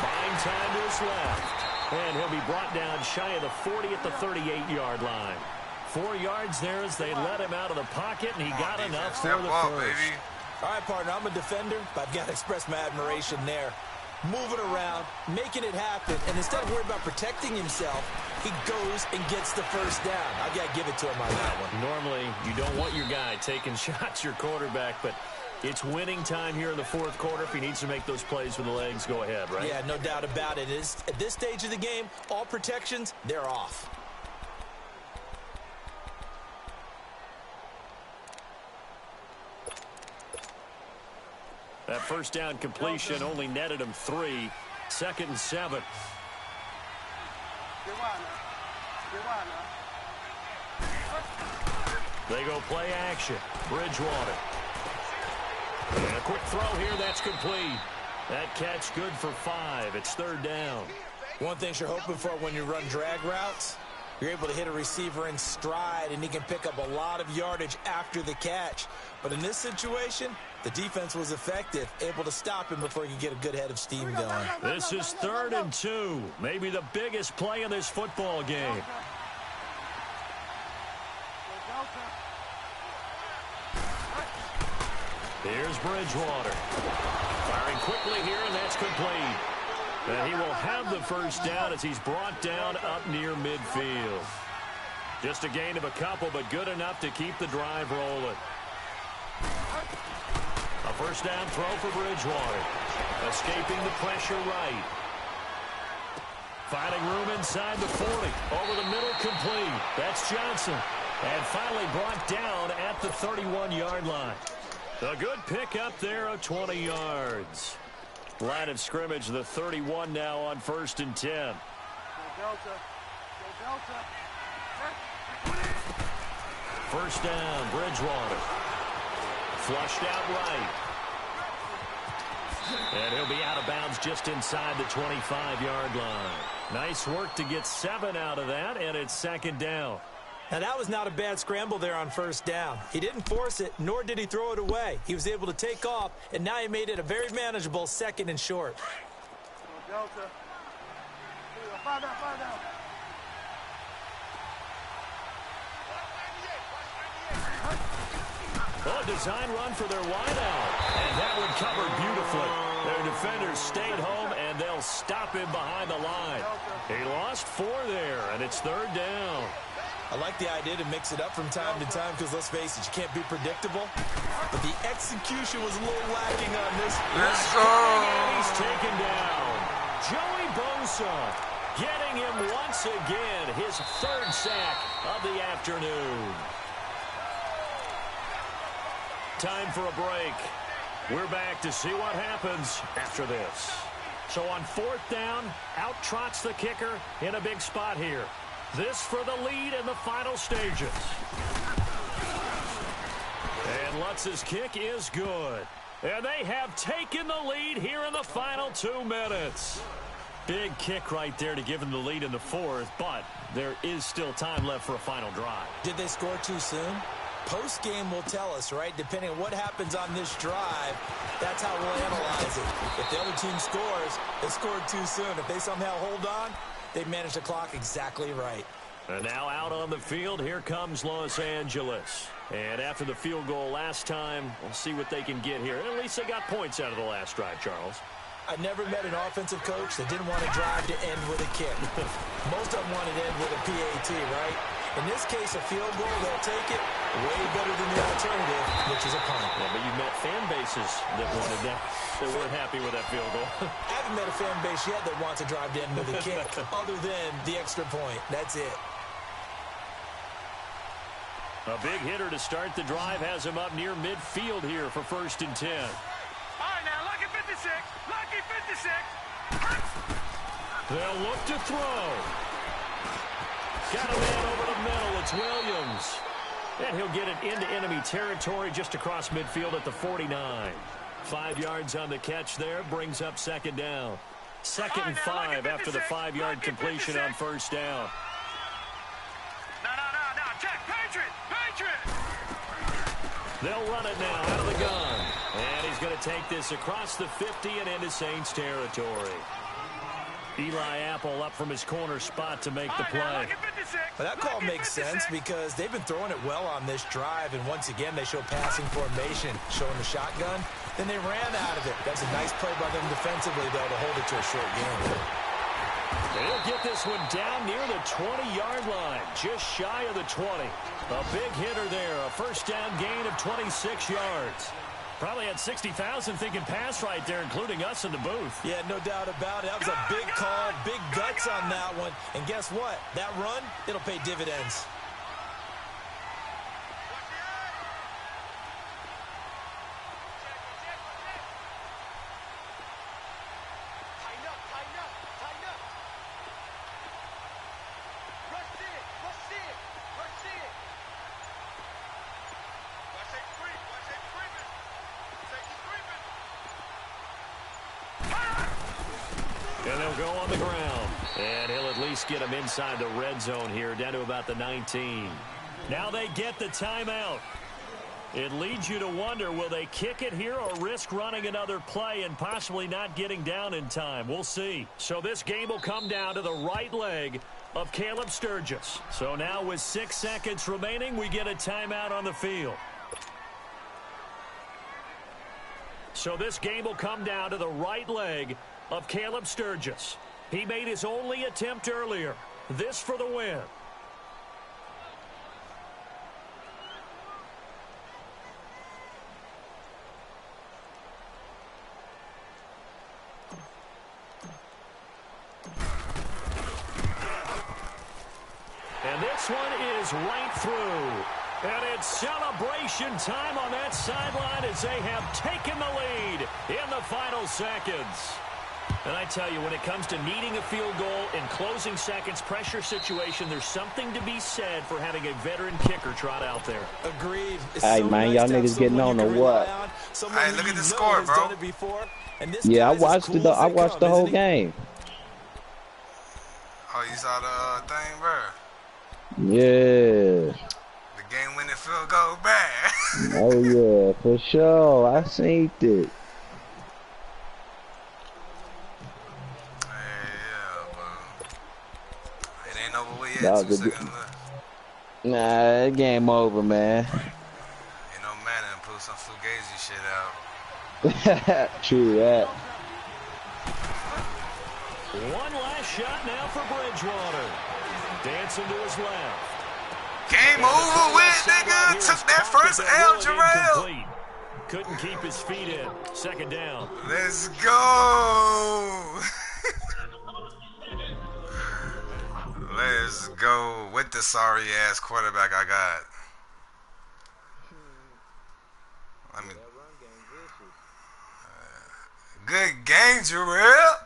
Buying time to his left. And he'll be brought down shy of the 40 at the 38-yard line. 4 yards there as they let him out of the pocket, and he got enough for the first. Baby. All right, partner, I'm a defender, but I've got to express my admiration there. Moving around, making it happen, and instead of worrying about protecting himself, he goes and gets the first down. I got to give it to him on that one. Normally, you don't want your guy taking shots, your quarterback, but it's winning time here in the fourth quarter. If he needs to make those plays with the legs, go ahead, right? Yeah, no doubt about it. At this stage of the game, all protections, they're off. That first down completion only netted him 3. 2nd and 7. They go play action. Bridgewater. And a quick throw here, that's complete. That catch good for 5. It's 3rd down. One thing you're hoping for when you run drag routes, you're able to hit a receiver in stride, and he can pick up a lot of yardage after the catch. But in this situation, the defense was effective, able to stop him before he could get a good head of steam going. This is 3rd and 2. Maybe the biggest play in this football game. Here's Bridgewater. Firing quickly here, and that's complete. And he will have the first down as he's brought down up near midfield. Just a gain of a couple, but good enough to keep the drive rolling. A first down throw for Bridgewater. Escaping the pressure right. Finding room inside the 40. Over the middle, complete. That's Johnson. And finally brought down at the 31-yard line. A good pick up there of 20 yards. Line of scrimmage, the 31 now on 1st and 10. First down, Bridgewater. Flushed out right. And he'll be out of bounds just inside the 25-yard line. Nice work to get 7 out of that, and it's 2nd down. Now, that was not a bad scramble there on first down. He didn't force it, nor did he throw it away. He was able to take off, and now he made it a very manageable 2nd and short. A design run for their wideout, and that one covered beautifully. Their defenders stayed home, and they'll stop him behind the line. He lost 4 there, and it's 3rd down. I like the idea to mix it up from time to time because, let's face it, you can't be predictable. But the execution was a little lacking on this. Let's go. And he's taken down. Joey Bosa getting him once again, his 3rd sack of the afternoon. Time for a break. We're back to see what happens after this. So on 4th down, out trots the kicker in a big spot here. This for the lead in the final stages. And Lutz's kick is good. And they have taken the lead here in the final 2 minutes. Big kick right there to give them the lead in the 4th, but there is still time left for a final drive. Did they score too soon? Post-game will tell us, right? Depending on what happens on this drive, that's how we'll analyze it. If the other team scores, they scored too soon. If they somehow hold on, they managed the clock exactly right. And now out on the field, here comes Los Angeles. And after the field goal last time, we'll see what they can get here. At least they got points out of the last drive, Charles. I never met an offensive coach that didn't want to drive to end with a kick. Most of them wanted to end with a PAT, right? In this case, a field goal, they'll take it way better than the alternative, which is a punt. Yeah, but you've met fan bases that wanted that, that weren't happy with that field goal. I haven't met a fan base yet that wants to drive to end with a kick, other than the extra point. That's it. A big hitter to start the drive has him up near midfield here for 1st and 10. All right, now, lucky 56. Lucky 56. They'll look to throw. Got a man over the middle. It's Williams. And he'll get it into enemy territory just across midfield at the 49. 5 yards on the catch there. Brings up 2nd down. 2nd and 5 after the 5-yard completion on 1st down. No. Check. Patriot. They'll run it now out of the gun. And he's going to take this across the 50 and into Saints territory. Eli Apple up from his corner spot to make the play. Well, that call makes sense because they've been throwing it well on this drive, and once again they show passing formation, showing the shotgun. Then they ran out of it. That's a nice play by them defensively, though, to hold it to a short game. They'll get this one down near the 20-yard line, just shy of the 20. A big hitter there, a first down gain of 26 yards. Probably had 60,000 thinking pass right there, including us in the booth. Yeah, no doubt about it. That was a big call, big guts on that one. And guess what? That run, it'll pay dividends. And they'll go on the ground. And he'll at least get him inside the red zone here, down to about the 19. Now they get the timeout. It leads you to wonder, will they kick it here or risk running another play and possibly not getting down in time? We'll see. So this game will come down to the right leg of Caleb Sturgis. So now with 6 seconds remaining, we get a timeout on the field. So this game will come down to the right leg of Caleb Sturgis. He made his only attempt earlier. This for the win. And this one is right through. And it's celebration time on that sideline as they have taken the lead in the final seconds. And I tell you, when it comes to needing a field goal in closing seconds, pressure situation, there's something to be said for having a veteran kicker trot out there. Agreed. Hey, man, y'all niggas getting on or what? Hey, look at the score, bro. Yeah, I watched I watched the whole game. Oh, you saw the thing, bro? Yeah. The game-winning field goal back. Oh, yeah, for sure. I seen it. Yeah, 2 seconds left. Nah, game over, man. You know, man, and pull some fugazi shit out. True that. One last shot now for Bridgewater. Dancing to his left. Game over with, nigga. Took that first L, Jarrell. Couldn't keep his feet in. Second down. Let's go. Let's go with the sorry-ass quarterback I got. I mean, good game, Jarrell.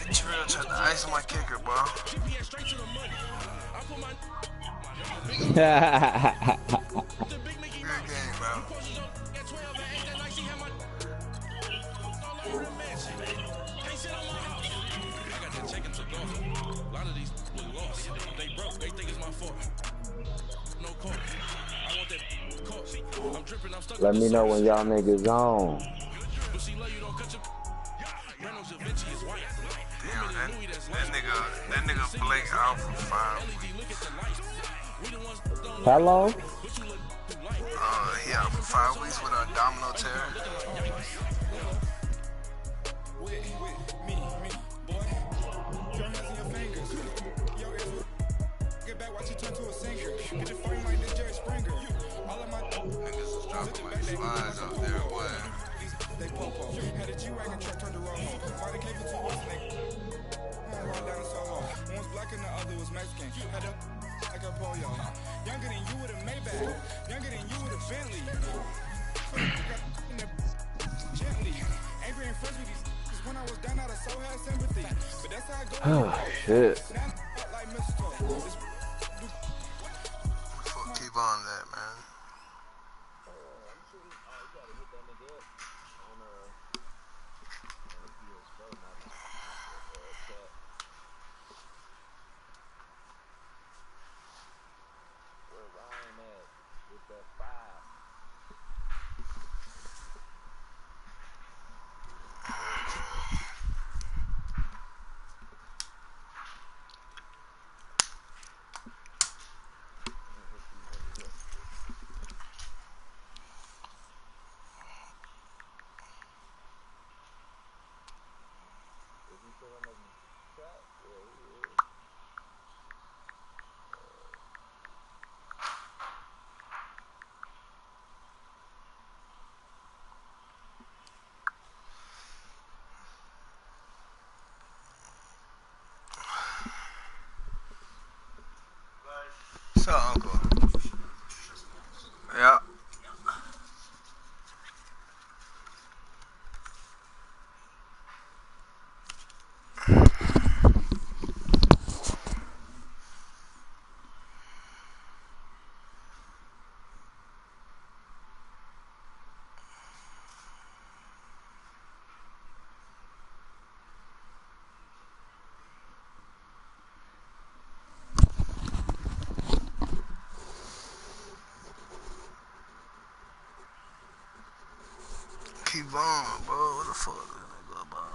Trill tried to ice my kicker, bro. Good game, bro. Let me know when y'all niggas on. Damn, that nigga Blake out for 5 weeks. How long? He out for 5 weeks with a abdominal tear. Niggas is dropping like flies out there, boy. other was Mexican. Had a like a polio. Younger than you with a Maybach. Younger than you with a Bentley. Gently. Angry and friends with these when I was down out of so had sympathy. But that's how I go. Oh shit. Like mistletoe. Keep on that, man. So, Uncle. Yeah. Keep on, bro. What the fuck is gonna go about?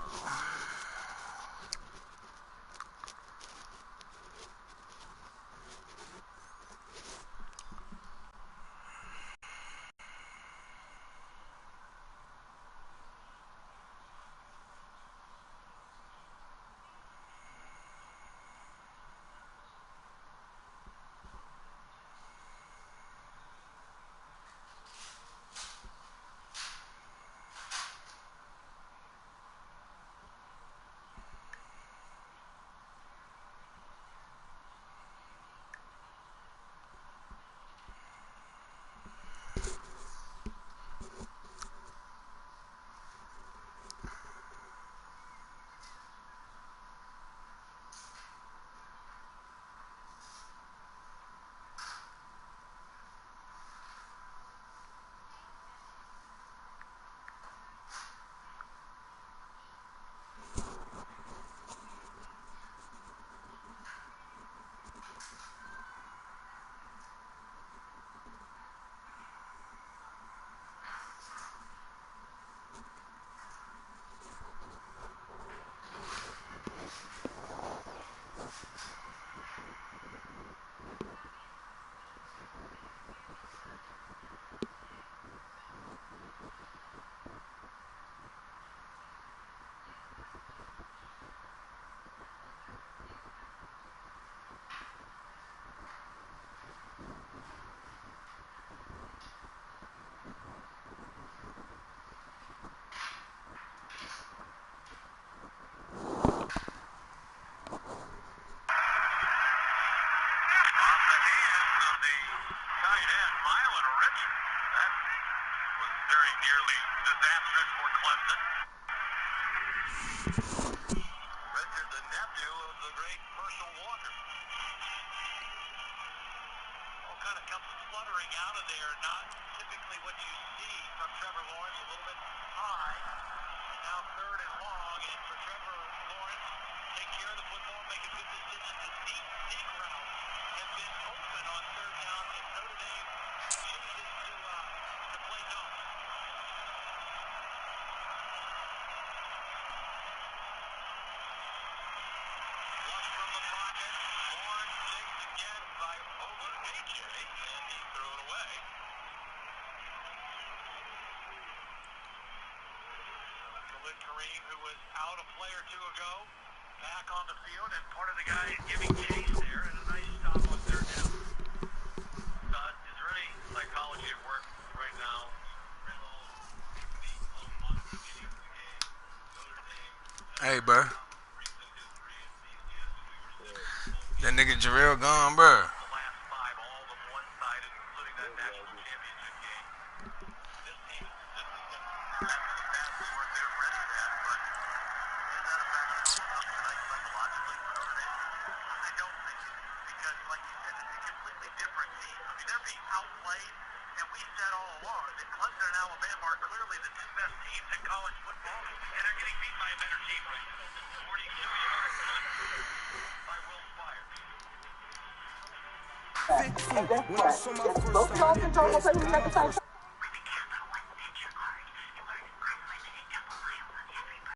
Very nearly disastrous for Clemson. Richard, the nephew of the great Herschel Walker. All kind of comes fluttering out of there. Not typically what you see from Trevor Lawrence. A little bit high. Now third and long. And for Trevor Lawrence, take care of the football, make a good decision. The deep route has been open on third down, and Notre Dame chooses to play no. Kareem, who was out a play or two ago, back on the field, and part of the guys giving chase there, and a nice stop on third down. Is there any psychology at work right now? Hey, bro. The That nigga Jarrell gone, bro.